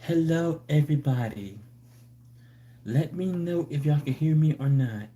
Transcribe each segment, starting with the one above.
Hello, everybody. Let me know if y'all can hear me or not.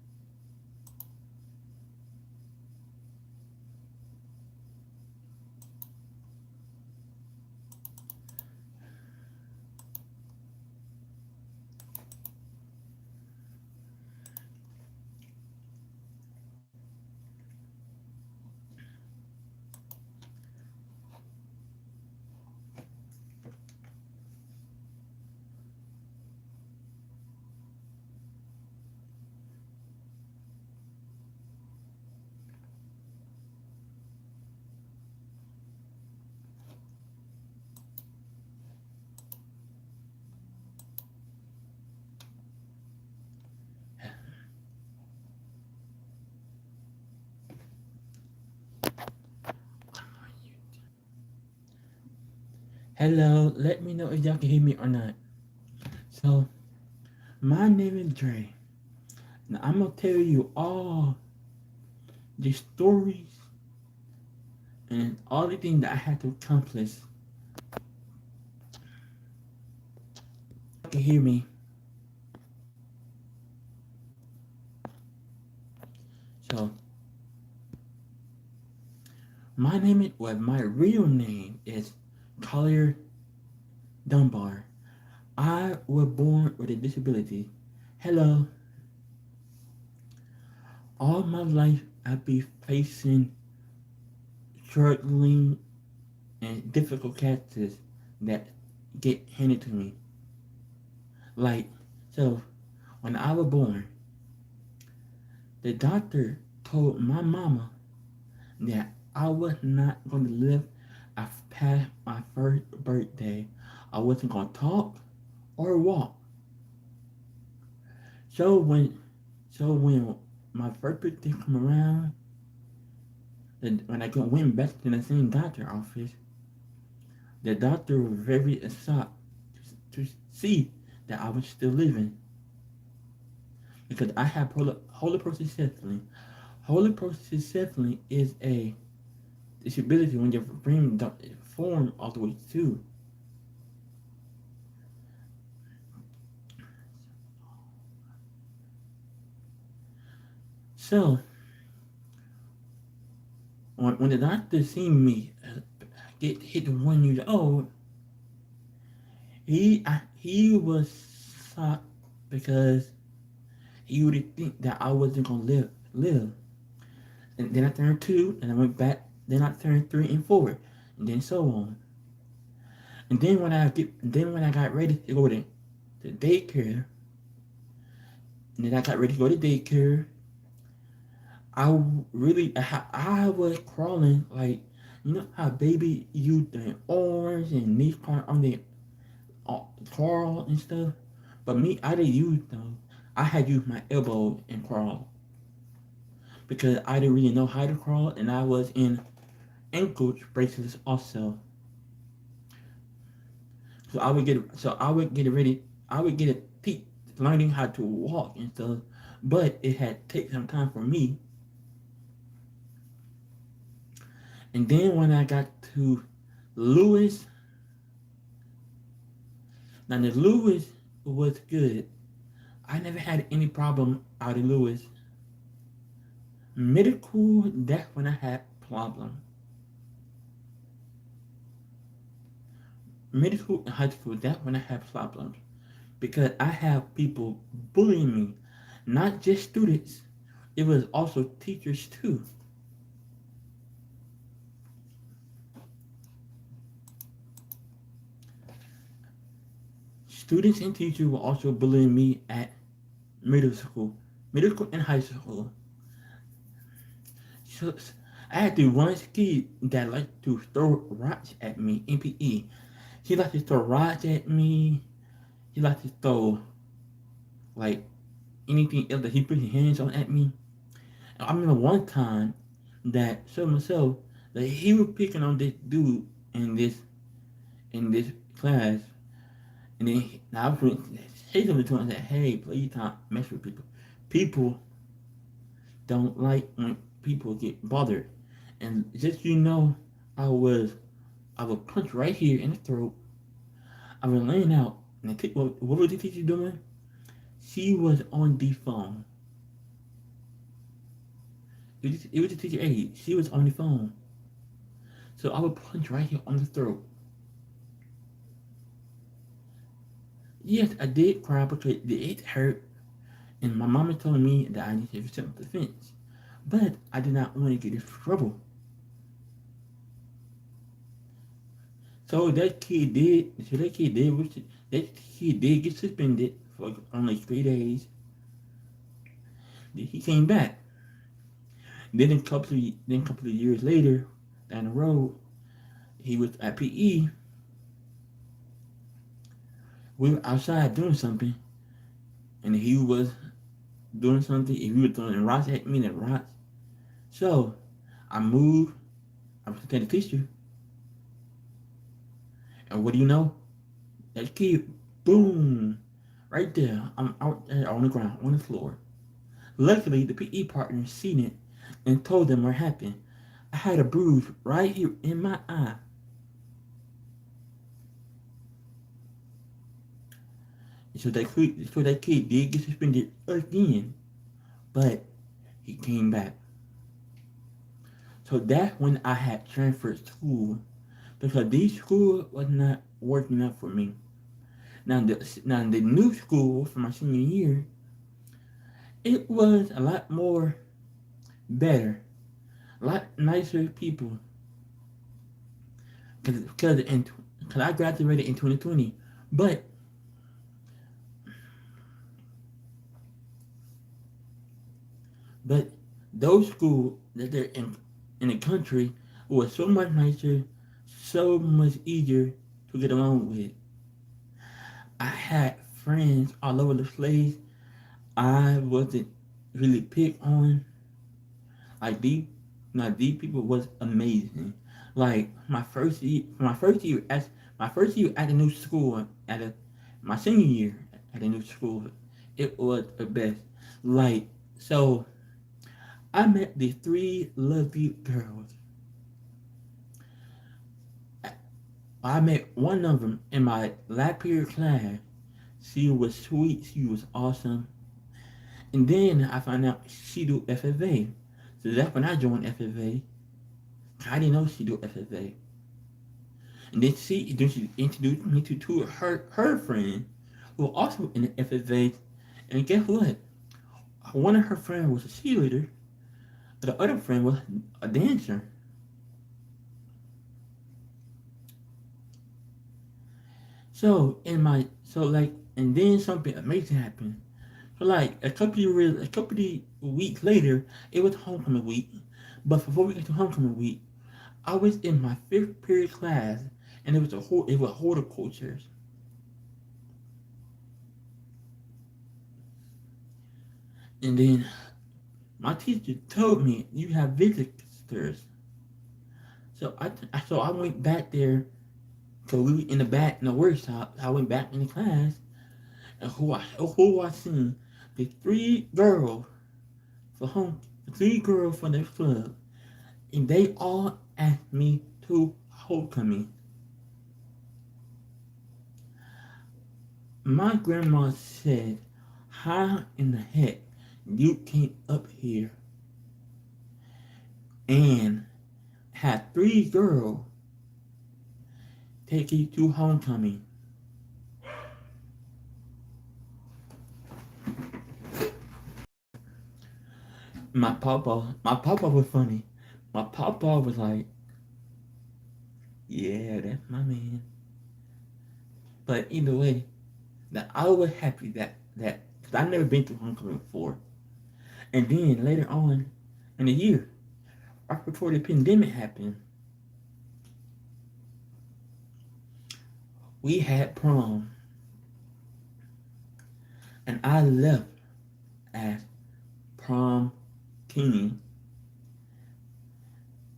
Hello, let me know if y'all can hear me or not. So, my name is Dre. Now, I'm gonna tell you all the stories and all the things that I had to accomplish. You can hear me. So, my real name is Collier Dunbar. I was born with a disability. Hello. All my life, I be facing struggling and difficult characters that get handed to me. Like, so when I was born, the doctor told my mama that I was not going to live past my first birthday. I wasn't going to talk or walk. So when, so when my first birthday come around, when I went back to the same doctor office, the doctor was very shocked to see that I was still living because I have holoprosencephaly. Holoprosencephaly is a disability when your brain don't form all the way too. So when the doctor seen me get hit 1 year old, he was shocked because he would think that I wasn't gonna live. And then I turned 2, and I went back. Then I turned 3 and 4, and then so on. And then when I got ready to go to daycare, and then I got ready to go to daycare, I was crawling like, you know how baby use their arms and knees on the crawl and stuff. But me, I didn't use them. I had used my elbow and crawl because I didn't really know how to crawl, and I was in ankle braces also. I would get ready. I would get a peek learning how to walk and stuff. But it had taken some time for me. And then when I got to Lewis, now the Lewis was good. I never had any problem out of Lewis. Medical, that's when I had problem. Medical and high school, that's when I had problems. Because I have people bullying me. Not just students. It was also teachers too. Students and teachers were also bullying me at middle school and high school. So I had the one kid that liked to throw rocks at me in PE. He liked to throw rocks at me. He liked to throw like anything else that he put his hands on at me. And I remember one time that so myself that he was picking on this dude in this class, and then I was say something to him and said, "Hey, please don't mess with people. People don't like when people get bothered." And just you know, I was I was punched right here in the throat. I was laying out what was the teacher doing? She was on the phone. It was the teacher aide. She was on the phone. So I would punch right here on the throat. Yes, I did cry because it hurt, and my mama told me that I needed to self-defense. But I did not want to get in trouble. That kid did get suspended for only 3 days. He came back. Then a couple of years later, down the road, he was at PE. We were outside doing something, and he was doing something, and he was throwing rocks at me and rocks. So I moved. I was looking at the teacher, and what do you know? That kid, boom, right there. I'm out there on the ground, on the floor. Luckily, the PE partner seen it and told them what happened. I had a bruise right here in my eye. So that kid did get suspended again, but he came back. So that's when I had transferred school because this school was not working out for me. Now the new school for my senior year, it was a lot more better, a lot nicer people. Cause I graduated in 2020, but but those schools that they're in the country was so much nicer, so much easier to get along with. I had friends all over the place. I wasn't really picked on. Like these people was amazing. Like my first year at a new school my senior year at a new school, it was the best. Like so, I met these three lovely girls. I met one of them in my last period class. She was sweet. She was awesome. And then I found out she do FFA. So that's when I joined FFA. I didn't know she do FFA. And then she introduced me to two of her friends who were also in the FFA. And guess what? One of her friends was a cheerleader. The other friend was a dancer. And then something amazing happened. So like a couple of weeks later, it was homecoming week. But before we get to homecoming week, I was in my fifth period class, and it was horticulture. And then my teacher told me you have visitors. So I went back there. So we were in the back in the workshop. I went back in the class, and who I seen the for home, three girls from the club, and they all asked me to homecoming. My grandma said, "How in the heck you came up here and had three girls take you to homecoming?" My papa was funny. My papa was like, "Yeah, that's my man." But either way, that I was happy that because I've never been to homecoming before. And then later on in the year, right before the pandemic happened, we had prom, and I left as prom king.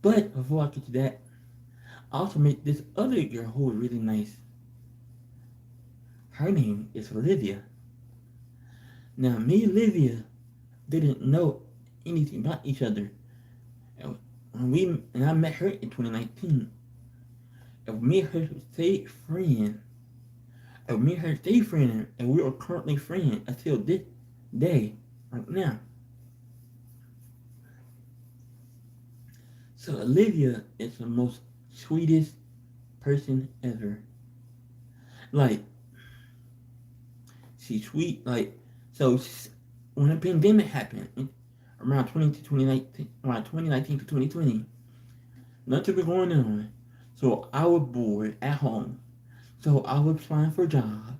But before I get to that, I also met this other girl who was really nice. Her name is Olivia. Now, me and Olivia didn't know anything about each other. And I met her in 2019. And me and her stayed friends And me and her stay friends, and we are currently friends until this day, right now. So Olivia is the most sweetest person ever. Like, she's sweet. Like, so when the pandemic happened around 2019, around 2019 to 2020, nothing was going on. So I was bored at home. So I was applying for jobs,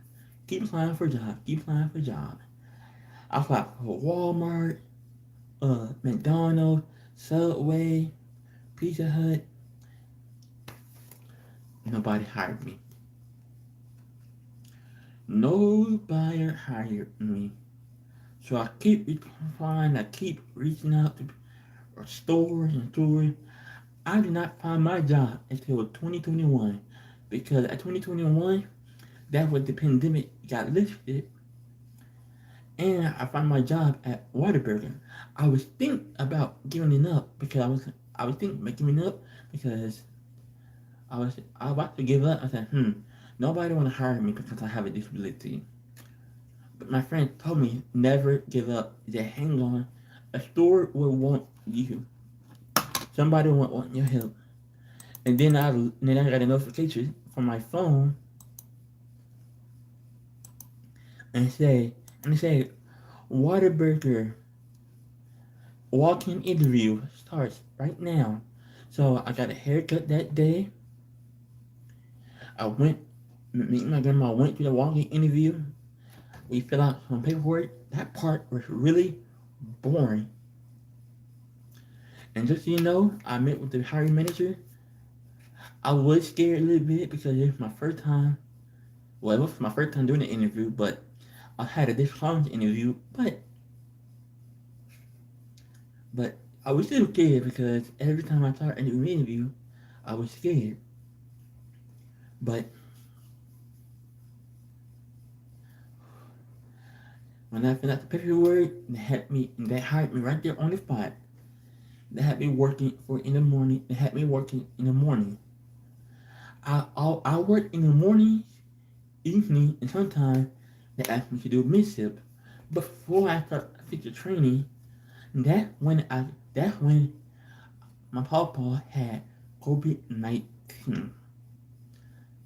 keep applying for jobs, keep applying for jobs. I applied for Walmart, McDonald's, Subway, Pizza Hut. Nobody hired me. Nobody hired me. So I keep applying, I keep reaching out to stores and stores. I did not find my job until 2021 because at 2021, that was the pandemic got lifted, and I found my job at Whataburger. I was thinking about giving it up because I was thinking about giving it up because I was about to give up. I said, nobody want to hire me because I have a disability. But my friend told me never give up. Just hang on. A store will want you. Somebody will want your help. And then I got a notification from my phone and say Whataburger walk-in interview starts right now. So I got a haircut that day. I went, me and my grandma went to the walk-in interview. We filled out some paperwork. That part was really boring. And just so you know, I met with the hiring manager. I was scared a little bit because it's my first time. Well, it was my first time doing the interview, but I had a dishonest interview. But I was still scared because every time I started a new interview, I was scared. But when I filled out the paperwork, they hired me right there on the spot. They had me working in the morning. They had me working in the morning. I work in the morning, evening, and sometimes they ask me to do mid-shift. Before I start teacher training, that's when my papa had COVID-19.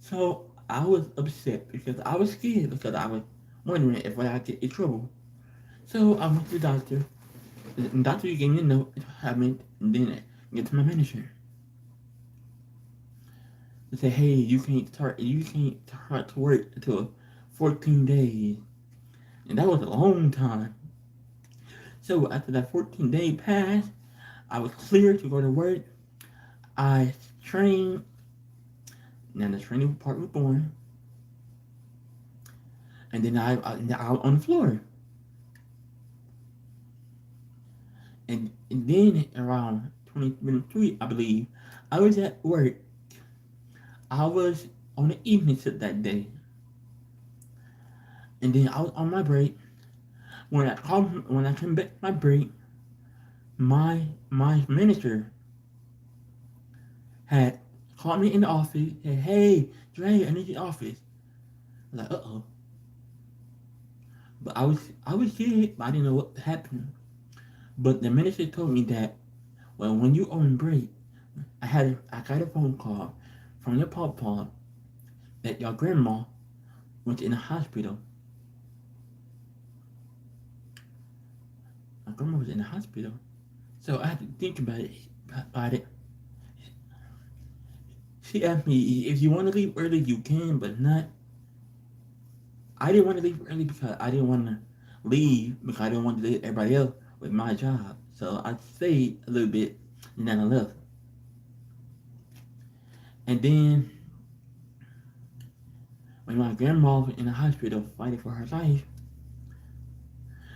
So I was upset because I was scared because I was wondering if I get in trouble. So I went to the doctor. The doctor gave me a note, have me, and then get to my manager. They say, hey, you can't start to work until 14 days. And that was a long time. So after that 14-day pass, I was cleared to go to work. I trained. Now the training part was born. And then I was on the floor. And then around 2023, I believe, I was at work. I was on the evening shift that day. And then I was on my break. When I came back from my break, my manager had called me in the office, said, hey, Dre, I need your office. I was like, uh-oh. But I was scared, but I didn't know what happened. But the manager told me that, well, when you on break, I got a phone call from your papa that your grandma went in the hospital. My grandma was in the hospital. So I had to think about it. She asked me, if you want to leave early, you can, but not. I didn't want to leave early because I didn't want to leave because I didn't want to leave everybody else with my job. So I stayed a little bit and then I left. And then when my grandma was in the hospital fighting for her life,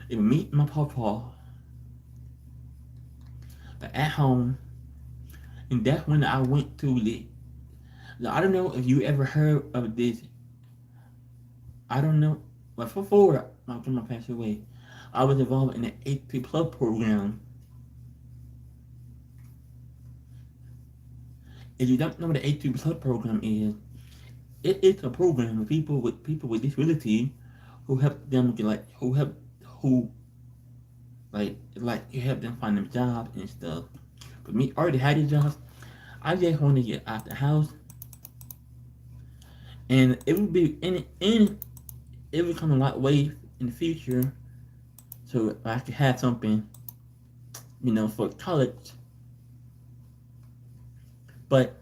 it was me and my papa. But at home, and that's when I went to I don't know if you ever heard of this. I don't know, but before my grandma passed away, I was involved in the 8P Plus program. If you don't know what the 8P Plus program is, it's a program with people with disability who help them get who like you help them find them jobs and stuff. But me, I already had a job. I just want to get out the house, and it would be in it would come a lot way in the future, so I could have something, for college. But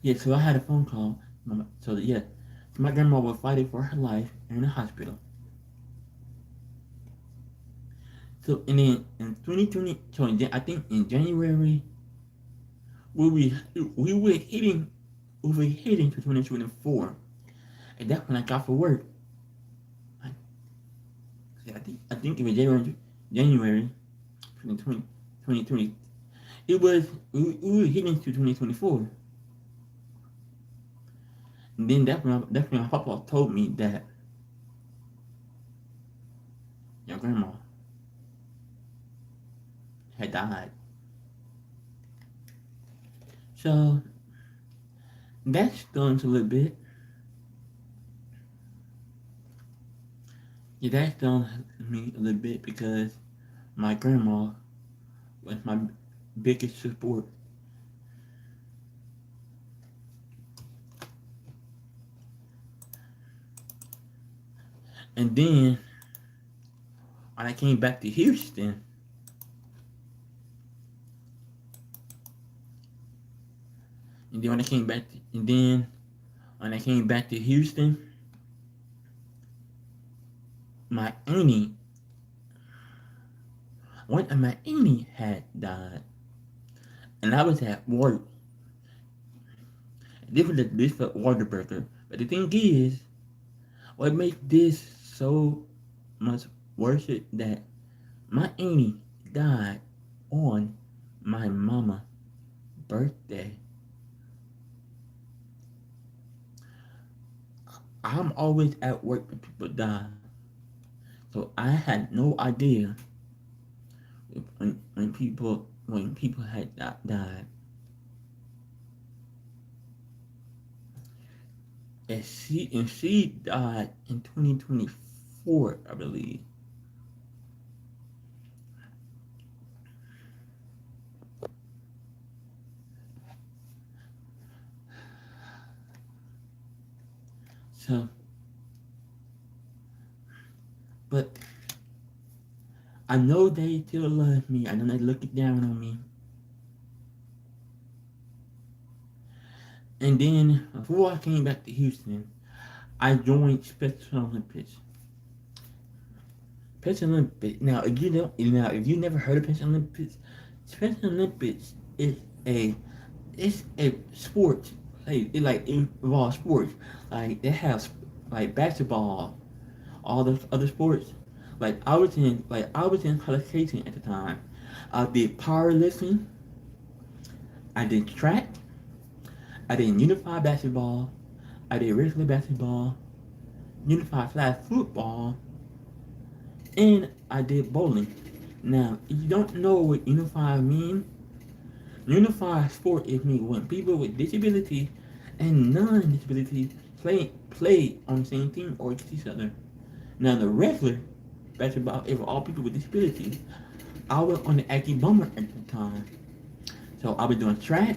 yeah, so I had a phone call. So yeah, my grandma was fighting for her life in the hospital. So and then in 2020, so I think in January we were we were hitting we were hitting to 2024, and that's when I got for work. I, I think it was January 2020, 2020. It was we were hitting to 2024, and then that's when my papa told me that your grandma had died. So that stuns a little bit. Yeah, that stuns me a little bit because my grandma was my biggest support. And then when I came back to Houston, and then when I came back, and then when I came back to Houston, my auntie, one of my auntie had died, and I was at work. This was Whataburger, but the thing is, what makes this so much worse is that my auntie died on my mama's birthday. I'm always at work when people die, so I had no idea when people had died. And she died in 2024, I believe. So, but I know they still love me. I know they looking down on me. And then before I came back to Houston, I joined Special Olympics. Special Olympics. If you never heard of Special Olympics, Special Olympics is a it's a sport. It involves sports. Like it has like basketball, all those other sports. I was in qualification at the time. I did powerlifting. I did track. I did unified basketball. I did regular basketball, unified flag football, and I did bowling. Now, if you don't know what unified means, unified sport is me when people with disability and non-disability play on the same team or against each other. Now, the regular basketball is for all people with disabilities. I was on the Aggie Bomber at the time, so I was doing track,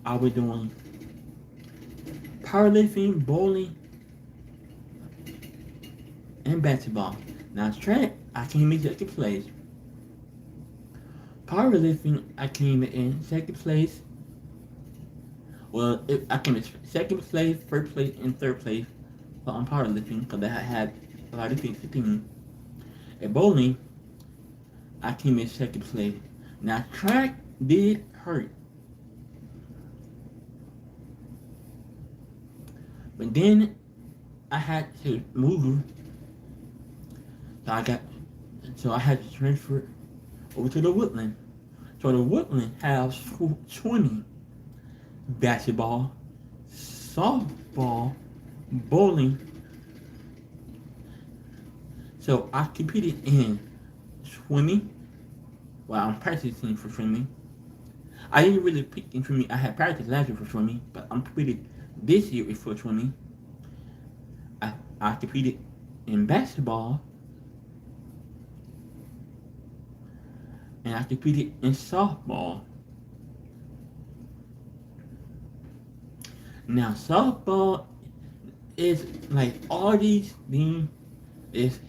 I was doing powerlifting, bowling, and basketball. Now, track, I came in second place. Powerlifting, I came in second place. I came in second place, first place, and third place on powerlifting because I had a lot of things. At bowling, I came in second place. Now, track did hurt. But then I had to move. So I had to transfer over to the Woodland. So the Woodland has 20 basketball, softball, bowling. So I competed in swimming. Well, I'm practicing for swimming. I didn't really pick in swimming. I had practiced last year for swimming, but I'm competing This year is 420. I competed in basketball, and I competed in softball. Now softball is like all these things is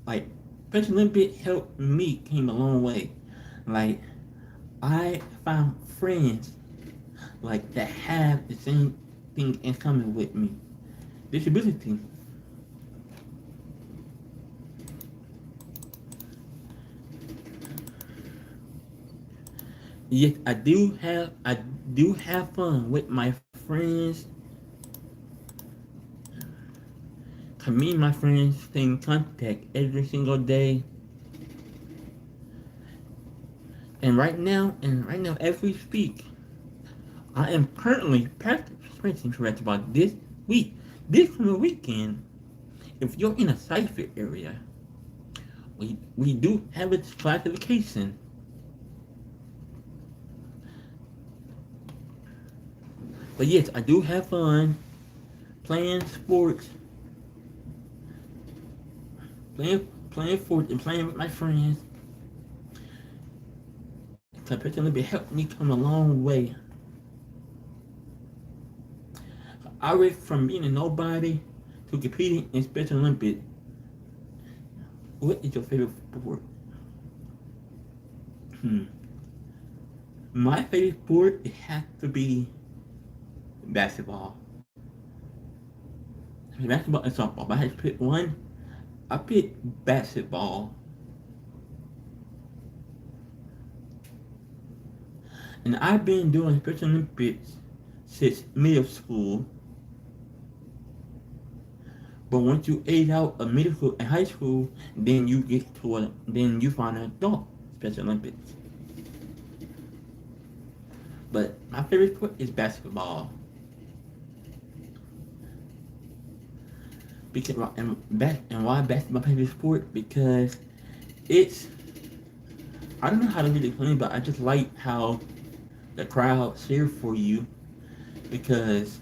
like Special Olympics helped me came a long way. Like I found friends like that have the same thing in common with me. Disability. Yes, I do have fun with my friends. Me and my friends stay in contact every single day. And right now, as we speak, I am currently practicing basketball this week. This coming weekend, if you're in a cipher area, we do have its classification. But yes, I do have fun playing sports, playing sports, and playing with my friends. Competition Olympics helped me come a long way. I went from being a nobody to competing in Special Olympics. What is your favorite sport? Hmm. My favorite sport it has to be basketball. Basketball and softball. If I had to pick one, I pick basketball. And I've been doing Special Olympics since middle school. But once you age out of middle school and high school, then you find an adult Special Olympics. But my favorite sport is basketball. Because and why basketball my favorite sport? Because it's I don't know how to really explain it, but I just like how the crowd cheer for you because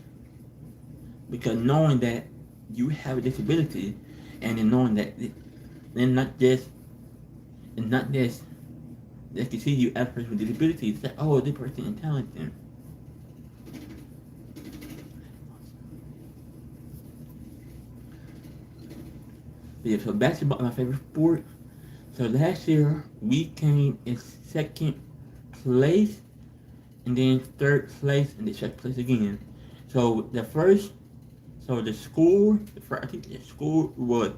knowing that you have a disability and then knowing that they're not just they can see you as a person with disabilities that oh this person is talented. But yeah, so basketball is my favorite sport. So last year we came in second place and then third place and then second place again. So the score, I think the score was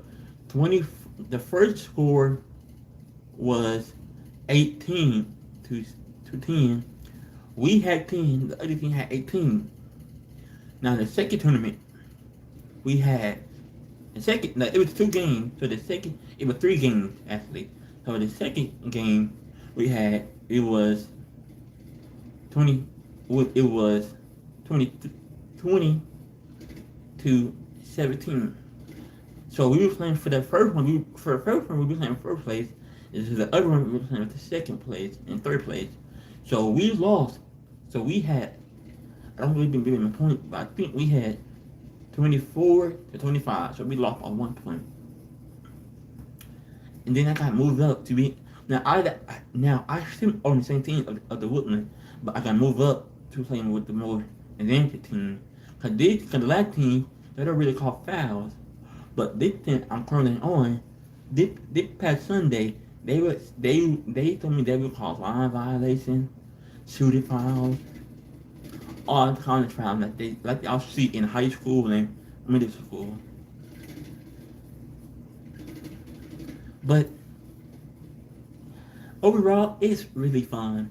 20. The first score was 18 to 10. We had 10. The other team had 18. Now the second tournament we had the second. No, it was 2 games. So the second it was 3 games actually. So the second game we had it was 20. It was 20 20 to 17. So we were playing for the first one. For the first one, we were playing first place. This is the other one we were playing for second place and third place. So we lost. So we had. I don't really been giving a point, but I think we had 24 to 25. So we lost by 1 point. And then I got moved up to be. Now I still on the same team of the Woodland, but I got moved up to playing with the more advanced team. Cause the last team they don't really call fouls. But this thing I'm currently on, this past Sunday, they told me they would call line violation, shooting fouls, all kinds of fouls like I'll see in high school and middle school. But overall, it's really fun.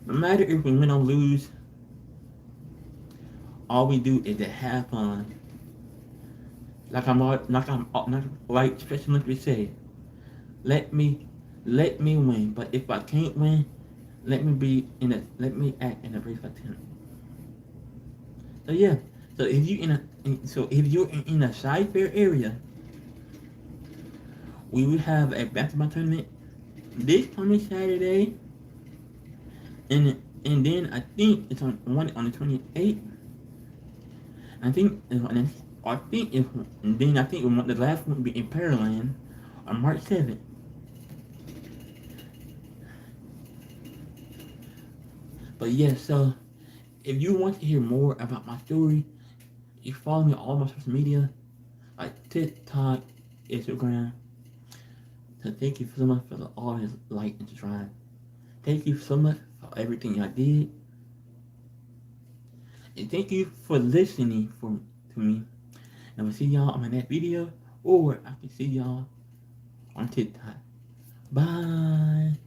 No matter if we win or lose, all we do is to have fun. Like Special Olympics say, let me win. But if I can't win, let me act in a brief attempt. So yeah. If you're in a Sci-Fair area, we will have a basketball tournament this coming Saturday, and then I think it's on the 28th, I think, I think the last one would be in Pearland on March 7th. But yeah, so if you want to hear more about my story, you follow me on all my social media, like TikTok, Instagram. So thank you so much for all his like and subscribe. Thank you so much for everything I did. And thank you for listening to me. And we'll see y'all on my next video, or I can see y'all on TikTok. Bye.